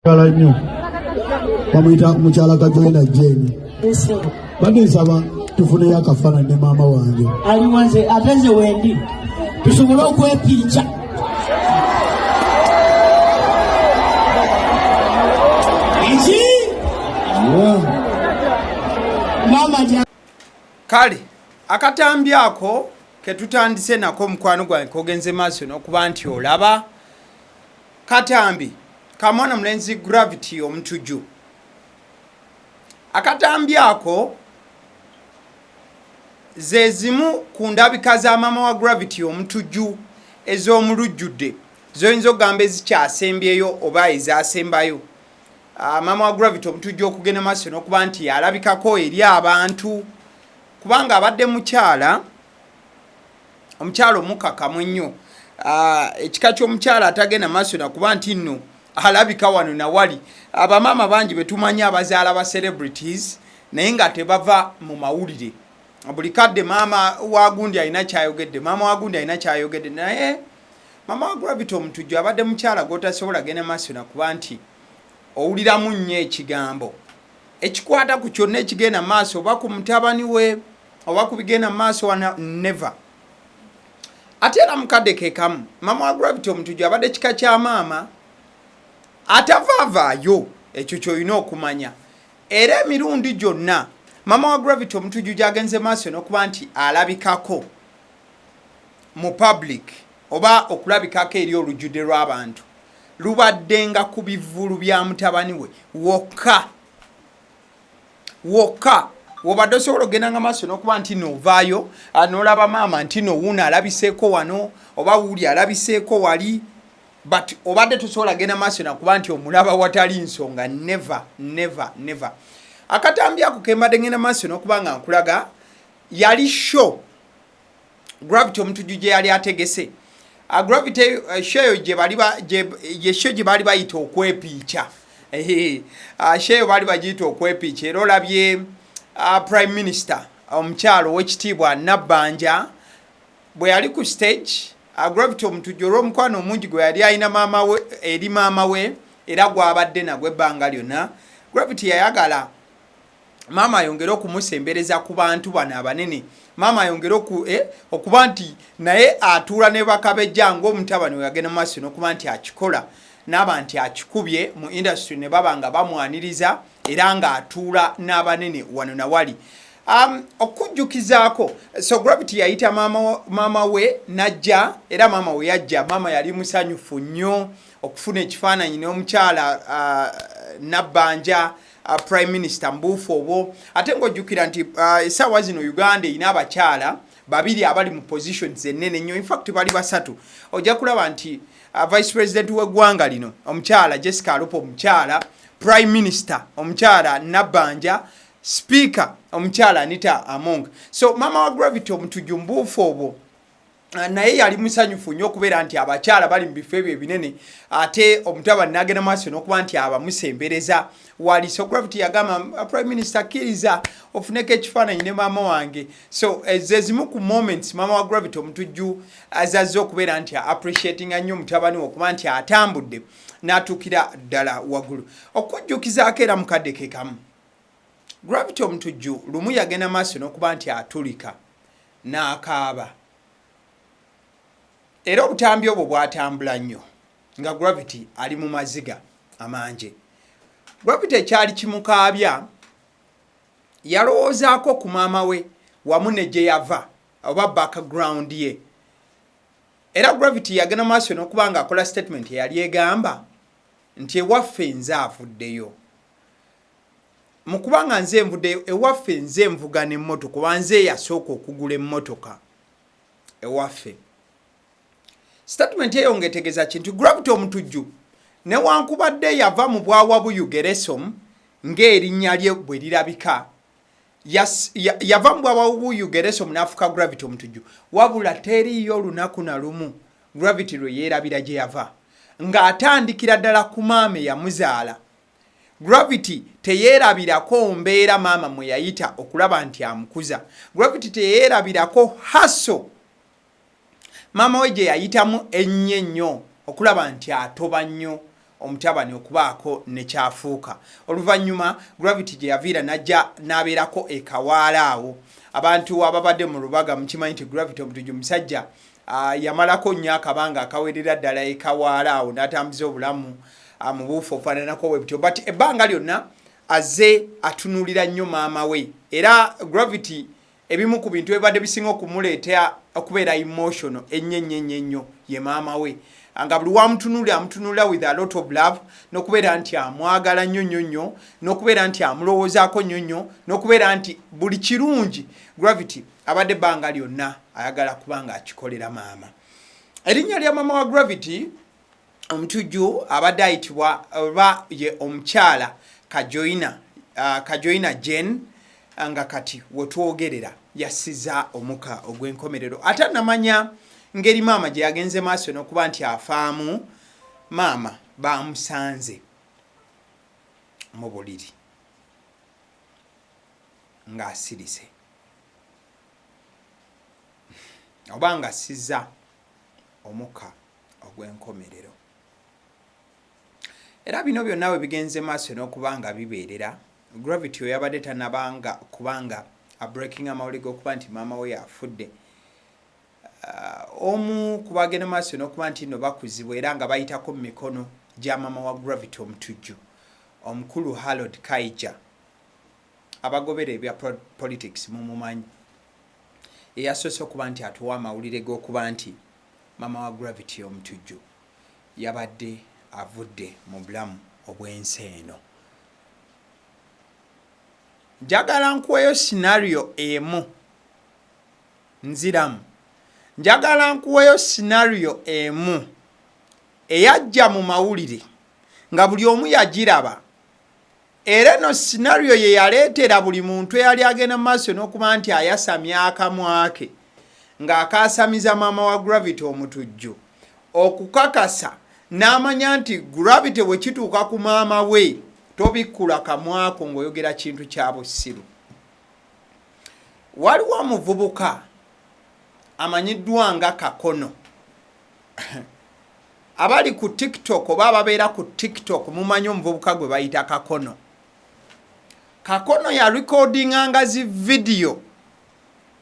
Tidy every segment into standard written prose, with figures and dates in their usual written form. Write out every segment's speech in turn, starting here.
kala nnyo bamuyita mukyala Kajoyina Jeni badde nsaba tufuneyo akafaananyi ne maama wange ali wanze ate nze wendi tusobole okwepiica eki maama kale akatambi ako ketutandise nako mukwano gwange kogenze maaso n'okuba nti olaba katambi kamwana mulenzi Gravity Omutujju. Akatambi ako ze zimu ku ndabika za maama wa Gravity Omutujju ez'omu Lujjudde zoyinza okugamba ezikyasembyeyo oba ezasembayo. Maama wa Gravity Omutujju okugenda maaso n'okuba nti yalabikako eri abantu kubanga abadde omukyala omukakamu ennyo. Ekika ky'omukyala atagenda maaso nakuba nti nno alabika wano na wali. Abamaama bangi betumanya abazaala ba celebrities naye nga tebava mu mawulire. Buli kadde maama wa gundi alina kyayogedde, maama wa gundi alina kyayogedde, naye maama wa Gravity Omutujju abadde mukyala gw'otasobola genda maaso nakuba nti owuliramu nnyo ekigambo ekikwata ku kyonna ekigenda maaso oba ku mutabani we oba ku bigenda maaso wana never. Ate era mukadde ke kamu maama wa Gravity Omutujju abadde kika kya maama atavaavaayo, ekyo ky'olina okumanya. Era emirundi gyonna maama wa Gravity Omutujju gy'agenze maaso n'okuba nti alabikako mu public oba okulabikako eri olujjudde lw'abantu lubaddenga ku bivvulu bya mutabani we wokka wobadde osobola ogendanga maaso n'okuba nti novaayo n'olaba maama nti no wuuno alabiseeko wano oba wuuli alabiseeko wali, but obadde tosobola genda maaso nakuba nti omulaba watali nsonga. Never. Akatambi ako kembadde ngenda maaso n'okuba nga nkulaga yali show Gravity Omutujju gye yali ategese. Gravity show gye bali bayita okwepiica. Show bali bagiyita okwepiica. Era olabye Prime Minister omukyalo ow'ekitiibwa Nabbanja bwe yali ku stage, Gravity Omutujju olw'omukwano omungi gwe yali alina eri maama we era gw'abadde nagwo ebbanga lyonna, Gravity yayagala maama ayongere okumusembereza ku bantu bano abanene. Maama ayongere okuba nti naye atuula ne bakabejja ng'omutabani we yagenda maaso n'okuba nti akikola n'abantu akikubye mu industry ne baba nga bamwaniriza era ng'atuula n'abanene wano na wali. Okujjukizaako, so Gravity yayita maama we n'ajja, era maama we yajja, maama yali musanyufu nnyo okufuna ekifaananyi n'omukyala Nabbanja Prime Minister mbuufu obwo. Ate ng'ojjukira nti essaawa zino Uganda erina abakyala babiri abali mu positions ennene nnyo, in fact bali basatu. Ojja kulaba nti Vice President w'eggwanga lino omukyala Jessica Alupo omukyala, Prime Minister omukyala Nabbanja, Speaker omukyala Anita Among. So maama wa Gravity Omutujju mbuufu obwo naye yali musanyufu nnyo okubeera nti abakyala bali mu bifo ebyo ebinene, ate omutabani n'agenda maaso n'okuba nti abamusembereza wali. So Gravity yagamba Prime Minister akkiriza ofuneko ekifaananyi ne maama wange. So ze zimu ku moments maama wa Gravity Omutujju azazze okubeera nti appreciatinga nnyo mutabani we okuba nti atambudde n'atuukira ddala waggulu. Okujjukizaako era mukadde ke kamu, Gravity Omutujju lumu yagenda maaso n'okuba nti atulika n'akaaba. Era obutambi obwo bwatambula nnyo nga Gravity ali mu maziga amanje. Gravity ekyali kimukaabya yalowoozaako ku maama we wamu ne gye yava oba background ye. Era Gravity yagenda maaso n'okuba nga akola statement eyali egamba nti ewaffe nze avuddeyo. Mu kuba nga nze nvuddeyo ewaffe nze nvuga n'emmotoka kuba nze yasooka okugula emmotoka ewaffe. Statement eyo ngetegeeza kintu Gravity Omutujju newankubadde yava mu bwawa Buyugeresom ng'erinnya lye bwe lirabika, yava mu bwawa Buyugeresom n'afuka Gravity Omutujju, wabula teriiyo olunaku na lumu Gravity lwe yeerabira gye yava ng'atandikira ddala ku maama yamuzaala. Gravity teyeerabirako mbeera maama mwe yayita okulaba nti amukuza. Gravity teyeerabirako haso maama we gye yayitamu ennyo ennyo okulaba nti atoba nnyo omutabani okubaako nekyafuuka. Oluvannyuma Gravity gye yaviira najja n'abeerako ekawaala awo. Abantu ababadde mu lubaga mukimanyi nti Gravity Omutujju musajja yamalako nnyo akabanga akawerera ddala ekawaala awo n'atambuza obulamu mu buufu ofaananako bwe butyo, but ebbanga lyonna azze atunuulira nnyo maama we, era Gravity ebimu ku bintu ebibadde bisinga okumuleeta okubeera emotional ennyo ye maama we, nga buli wamutunuulira with a lot of love, n'okubeera nti amwagala nnyo, n'okubeera nti amulowoozaako nnyo, n'okubeera nti buli kirungi Gravity abadde ebbanga lyonna ayagala kubanga akikolera maama. Erinnya lya maama wa Gravity Omutujju abadde ayitibwa oba ye omukyala Kajoyina Jen, nga kati wetwogerera yassiza omuka ogw'enkomerero. Ate namanya ngeri maama gye yagenze maaso n'okuba nti afaamu. Maama bamusanze mu buliri ng'asirise oba ng'assizza omuka ogw'enkomerero. Era bino byonna we bigenze maaso n'okuba nga bibeerera, Gravity we yabadde tanabanga kubanga breaking amawulire g'okuba nti maama we yafudde. Omu ku bagenda maaso n'okuba nti nno bakuzibwa era nga bayitako mu mikono gya maama wa Gravity Omutujju, omukulu Harold Kaija, abagobera ebya politics mumumanyi, eyasoose okuba nti atuwa amawulire g'okuba nti maama wa Gravity Omutujju yabadde avudde mu bulamu obw'ensi eno. Njagala nkuweyo scenario emu nziramu, njagala nkuweyo scenario emu eyajja mu mawulire nga buli omu yagiraba, era eno scenario ye yaleetera buli muntu eyali agenda mu maaso n'okuba nti ayasamya akamwa ke ng'akaasamiza maama wa Gravity Omutujju okukakasa n'amanya nti Gravity bwe kituuka ku maama we tobikkula kamwako ng'oyogera kintu kya bussiru. Waliwo omuvubuka amanyiddwa nga Kakono. Abali ku TikTok oba ababeera ku TikTok mumanyi omuvubuka gwe bayita Kakono. Kakono ya recordinganga zi video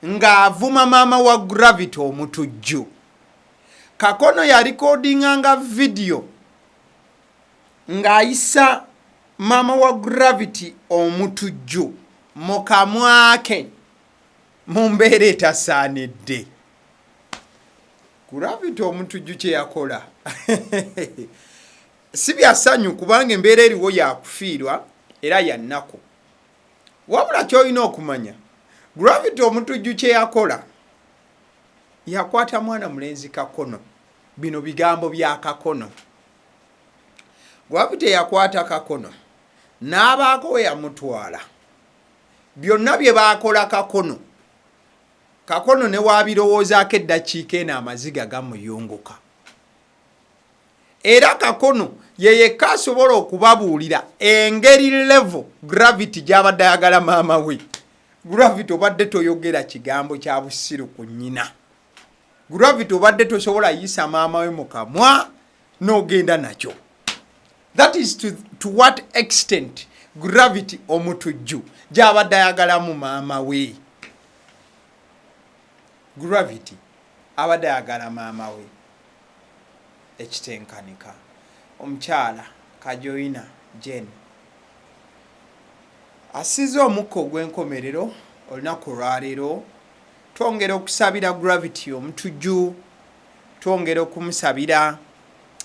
ng'avuma maama wa Gravity Omutujju. Kakono ya recordinganga video ng'ayisa maama wa Gravity Omutujju mu kamwa ke mu mbeera etasaanidde. Gravity Omutujju kye yakola si bya ssanyu kubanga embeera eriwo yakufiirwa era ya nnaku. Wabula ky'olina okumanya, Gravity Omutujju kye yakola yakwata mwana mulenzi Kakono. Bino bigambo bya Kakono. Gravity yakwata Kakono n'abaako we yamutwala. Byonna bye baakola Kakono, Kakono ne waabirowoozaako eddakiika eno amaziga gamuyunguka. Era Kakono ye yekka asobola okubabuulira engeri level Gravity gy'abadde ayagala maama we. Gravity obadde toyogera kigambo kya bussiru ku nnyina. Gravity obadde tosobola yisa maama we mu kamwa n'ogenda nakyo. That is to what extent Gravity Omutujju gy'abadde ayagalamu maama we. Gravity abadde ayagala maama we ekitenkanika. Omukyala Kajoyina Jen asize omukka ogw'enkomerero olunaku lwaleero. Twongera okusabira Gravity Omutujju, twongera okumusabira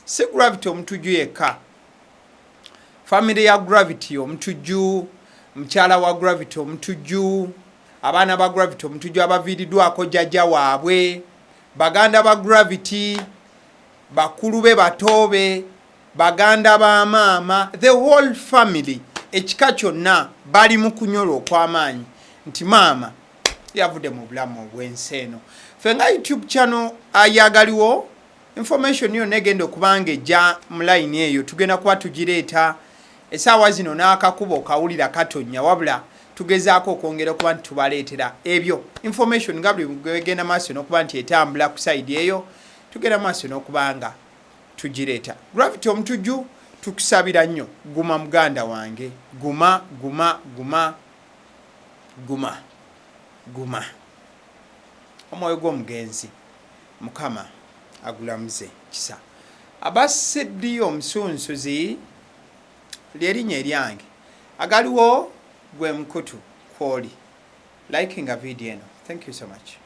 si Gravity Omutujju yekka, family ya Gravity Omutujju, mukyala wa Gravity Omutujju, abaana ba Gravity Omutujju abaviiriddwako jjajja waabwe, baganda ba Gravity, bakulu be bato be, baganda ba maama, the whole family, ekika kyonna bali mu kunyolwa okw'amaanyi nti maama yavudde mu bulamu obw'ensi eno. Ffe nga YouTube channel ayagaliwo, information yonna egenda okubanga ejja mu line eyo tugenda kuba tugireeta essaawa zino n'akakubo kawulira katonnya, wabula tugezaako okwongera okuba nti tubaleetera ebyo information nga buli gwegenda maaso n'okuba nti etambula ku side eyo tugenda maaso n'okubanga tugireeta. Gravity Omutujju tukusabira nnyo guma muganda wange guma omwoyo gw'omugenzi mukama agulamuze kisa abaseddi omusunsuzi lyerinnya eryange agaliwo gwe mukutu kwoli likinga video eno. Thank you so much.